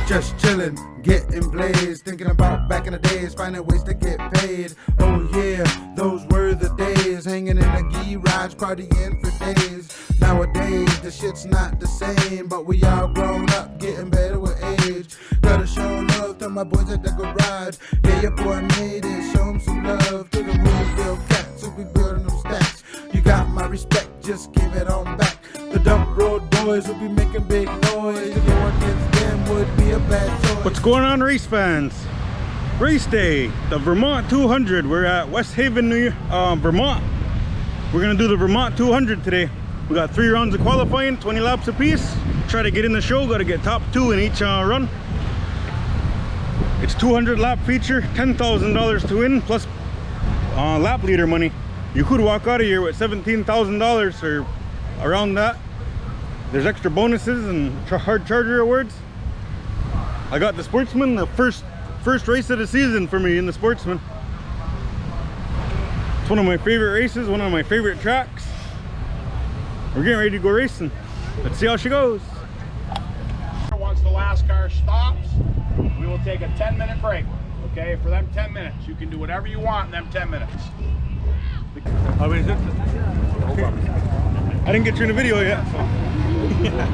Just chillin', getting blazed, thinking about back in the days, finding ways to get paid. Oh yeah, those were the days, hanging in a garage, partying for days. Nowadays, the shit's not the same, but we all grown up, getting better with age. Gotta show love to my boys at the garage. Yeah, your boy made it, show him some love. To the Roosevelt cats who be building them stacks. You got my respect, just give it on back. The dump road boys will be making big noise. To go against them would be a bad choice. What's going on, race fans? Race day, the Vermont 200. We're at West Haven, Vermont. We're gonna do the Vermont 200 today. We got 3 rounds of qualifying, 20 laps apiece. Try to get in the show, gotta get top 2 in each run. It's 200 lap feature, $10,000 to win, plus lap leader money. You could walk out of here with $17,000 or around that. There's extra bonuses and hard charger awards. I got the Sportsman, the first race of the season for me in the Sportsman. It's one of my favorite races, one of my favorite tracks. We're getting ready to go racing. Let's see how she goes. Once the last car stops, we will take a 10-minute break. Okay, for them 10 minutes. You can do whatever you want in them 10 minutes. How many is it? I didn't get you in the video yet, so. Yeah.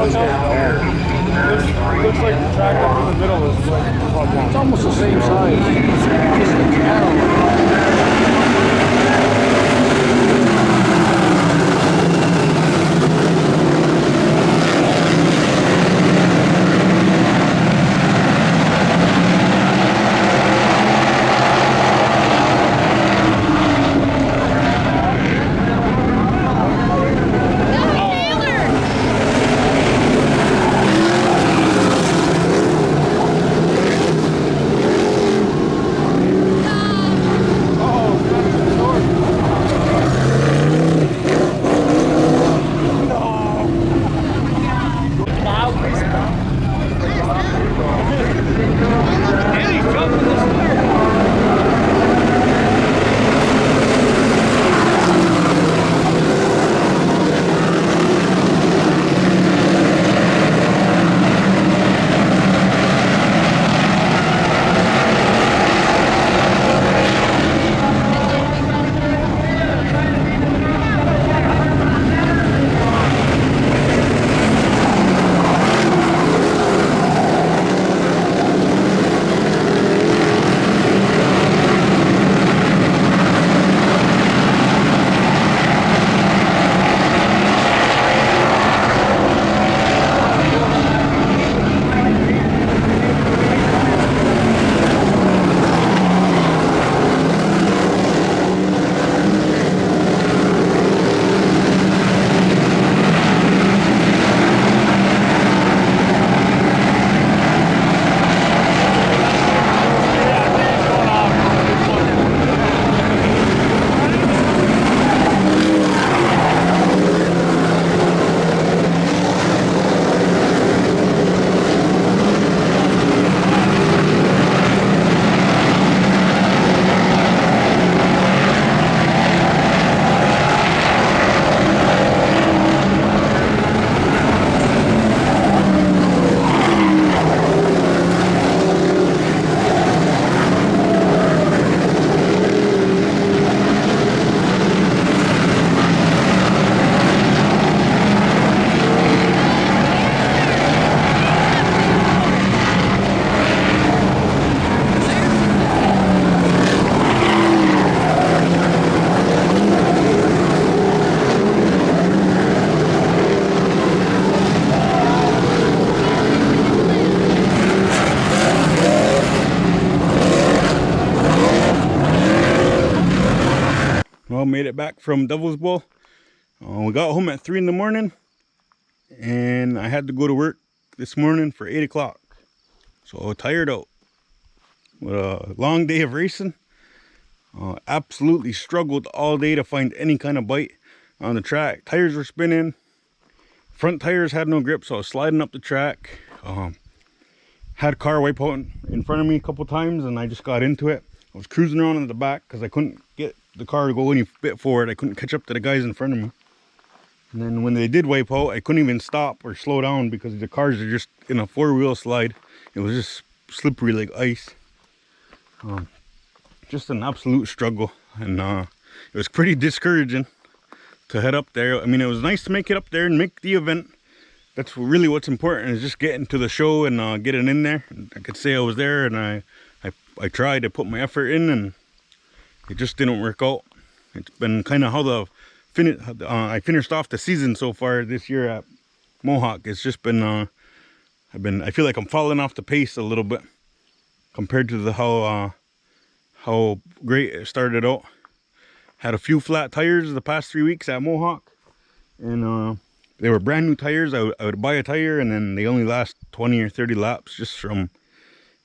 Looks like the track up in the middle is like, it's almost the same size. Just the channel. Well, made it back from Devils Bowl. We got home at 3 in the morning, and I had to go to work this morning for 8 o'clock. So tired out with a long day of racing. Absolutely struggled all day to find any kind of bite on the track. Tires were spinning. Front tires had no grip, so I was sliding up the track. Had a car wipe out in front of me a couple times, and I just got into it. I was cruising around in the back because I couldn't get the car to go any bit forward. I couldn't catch up to the guys in front of me. And then when they did wipe out, I couldn't even stop or slow down because the cars are just in a four-wheel slide. It was just slippery like ice. Just an absolute struggle, and it was pretty discouraging to head up there. I mean, it was nice to make it up there and make the event. That's really what's important, is just getting to the show and getting in there. I could say I was there, and I tried to put my effort in, and it just didn't work out. It's been kind of how I finished off the season so far this year at Mohawk. It's just been I feel like I'm falling off the pace a little bit compared to how great it started out. Had a few flat tires the past 3 weeks at Mohawk, and they were brand new tires. I would buy a tire and then they only last 20 or 30 laps just from,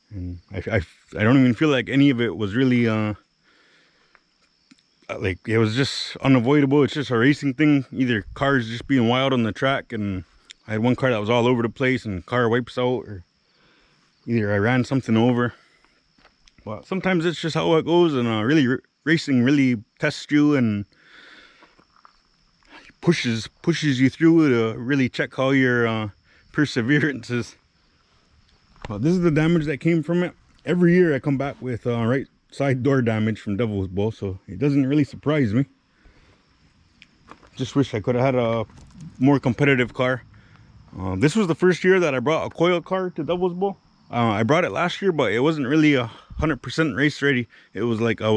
and I don't even feel like any of it was really like, it was just unavoidable. It's just a racing thing, either cars just being wild on the track, and I had one car that was all over the place and car wipes out, or either I ran something over. But sometimes it's just how it goes, and racing really tests you and pushes you through to really check how your perseverance is. Well, this is the damage that came from it. Every year I come back with right side door damage from Devils Bowl, so it doesn't really surprise me. Just wish I could have had a more competitive car. This was the first year that I brought a coil car to Devils Bowl. I brought it last year, but it wasn't really 100% race ready. It was like it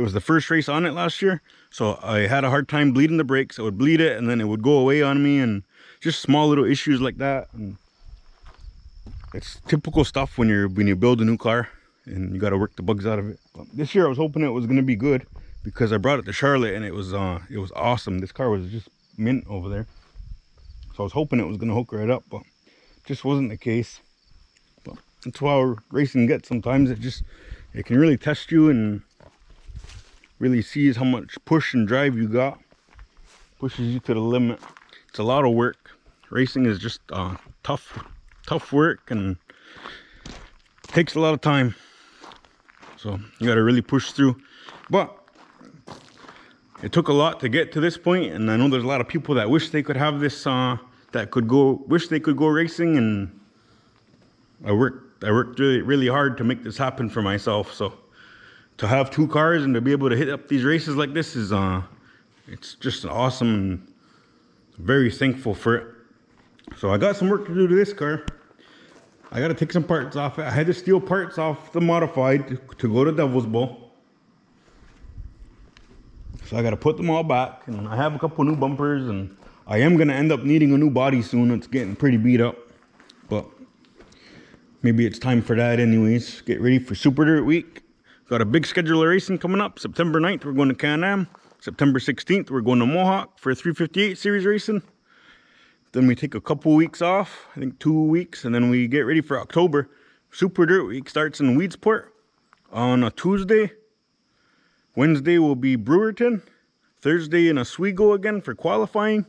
was the first race on it last year, so I had a hard time bleeding the brakes. I would bleed it, and then it would go away on me, and just small little issues like that. And it's typical stuff when you build a new car, and you got to work the bugs out of it. But this year, I was hoping it was going to be good because I brought it to Charlotte, and it was awesome. This car was just mint over there, so I was hoping it was going to hook right up, but just wasn't the case. But that's how racing gets sometimes. It can really test you and really sees how much push and drive you got. Pushes you to the limit. It's a lot of work. Racing is just tough work, and takes a lot of time. So you got to really push through. But it took a lot to get to this point, and I know there's a lot of people that wish they could have this, wish they could go racing, and I worked really, really hard to make this happen for myself. So to have 2 cars and to be able to hit up these races like this is it's just awesome, and very thankful for it. So I got some work to do to this car. I got to take some parts off it. I had to steal parts off the modified to go to Devils Bowl. So I got to put them all back, and I have a couple new bumpers, and I am going to end up needing a new body soon. It's getting pretty beat up, but maybe it's time for that anyways. Get ready for Super Dirt Week. Got a big schedule of racing coming up. September 9th, we're going to Can-Am. September 16th, we're going to Mohawk for 358 series racing. Then we take a couple weeks off, I think 2 weeks, and then we get ready for October. Super Dirt Week starts in Weedsport on a Tuesday. Wednesday will be Brewerton. Thursday in Oswego again for qualifying.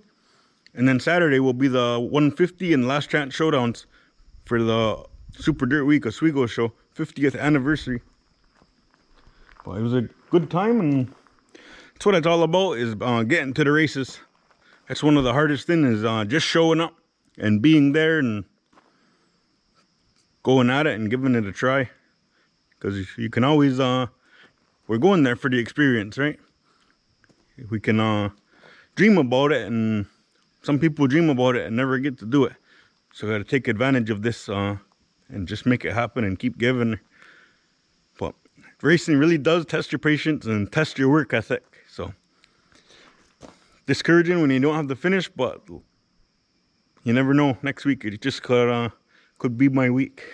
And then Saturday will be the 150 and last chance showdowns for the Super Dirt Week Oswego show, 50th anniversary. Well, it was a good time, and that's what it's all about, is getting to the races. That's one of the hardest things, is just showing up and being there and going at it and giving it a try. Because you can always, we're going there for the experience, right? We can dream about it, and some people dream about it and never get to do it. So I got to take advantage of this and just make it happen and keep giving. But racing really does test your patience and test your work ethic. So discouraging when you don't have the finish, but you never know. Next week it just could be my week.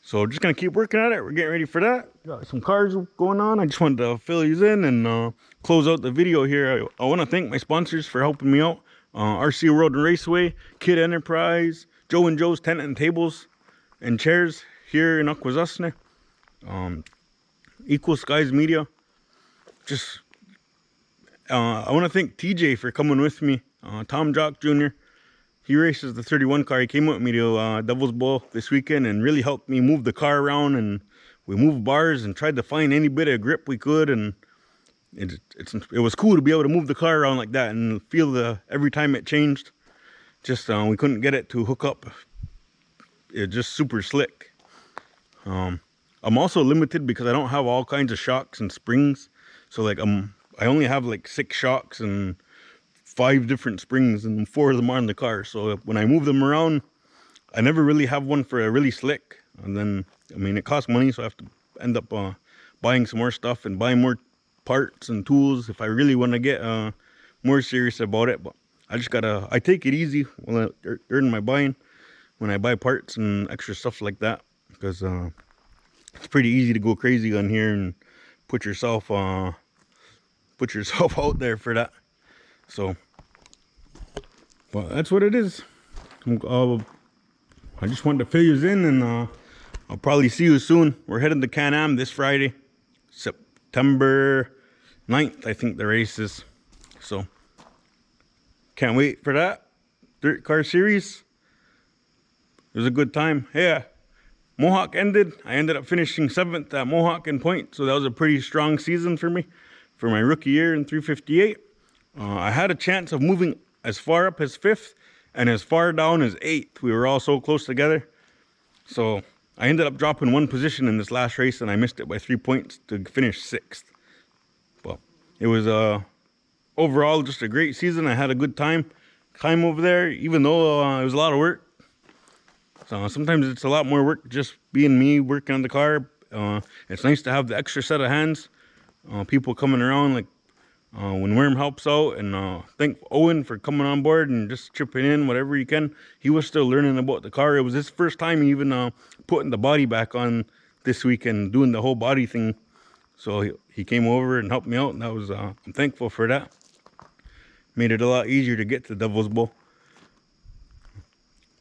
So just gonna keep working at it. We're getting ready for that. Got some cars going on. I just wanted to fill you in and close out the video here. I want to thank my sponsors for helping me out. RC World and Raceway, Kid Enterprise, Joe and Joe's Tent and Tables and Chairs here in Akwesasne. Equal Skies Media. Just I want to thank TJ for coming with me. Tom Jock Jr. He races the 31 car. He came with me to Devils Bowl this weekend and really helped me move the car around, and we moved bars and tried to find any bit of grip we could, and it was cool to be able to move the car around like that and feel every time it changed. Just we couldn't get it to hook up. It's just super slick. I'm also limited because I don't have all kinds of shocks and springs. So like I only have like 6 shocks and 5 different springs, and 4 of them are in the car. So when I move them around, I never really have one for a really slick. And then, I mean, it costs money, so I have to end up buying some more stuff and buying more parts and tools if I really want to get more serious about it. But I take it easy during my buying, when I buy parts and extra stuff like that, because it's pretty easy to go crazy on here and put yourself out there for that. So, well, that's what it is. I just wanted to fill you in, and I'll probably see you soon. We're heading to Can-Am this Friday, September 9th, I think the race is. So, can't wait for that. Dirt Car Series. It was a good time. Yeah, Mohawk ended. I ended up finishing 7th at Mohawk in point, so that was a pretty strong season for me for my rookie year in 358. I had a chance of moving as far up as 5th and as far down as 8th. We were all so close together. So I ended up dropping 1 position in this last race, and I missed it by 3 points to finish 6th. But it was overall just a great season. I had a good time. climb over there, even though it was a lot of work. So sometimes it's a lot more work just being me working on the car. It's nice to have the extra set of hands, people coming around, like when Worm helps out, and thank Owen for coming on board and just chipping in whatever he can. He was still learning about the car. It was his first time even putting the body back on this week and doing the whole body thing. So he came over and helped me out, and that was I'm thankful for that. Made it a lot easier to get to Devils Bowl.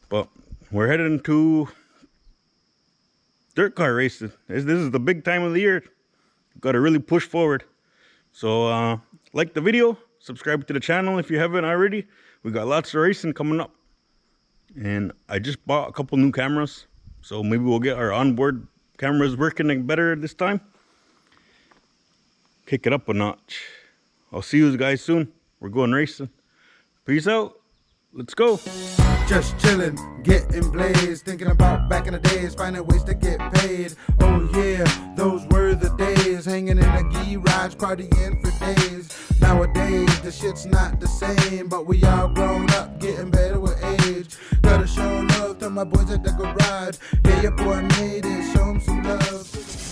But we're heading to dirt car racing. This is the big time of the year. Got to really push forward. So like the video, subscribe to the channel if you haven't already. We got lots of racing coming up, and I just bought a couple new cameras, so maybe we'll get our onboard cameras working better this time. Kick it up a notch. I'll see you guys soon. We're going racing. Peace out. Let's go. Just chillin', getting blazed, thinking about back in the days, finding ways to get paid. Oh yeah, those were the days, hanging in a garage, partying for days. Nowadays, the shit's not the same, but we all grown up, getting better with age. Gotta show love to my boys at the garage. Yeah, your boy made it, show 'em some love.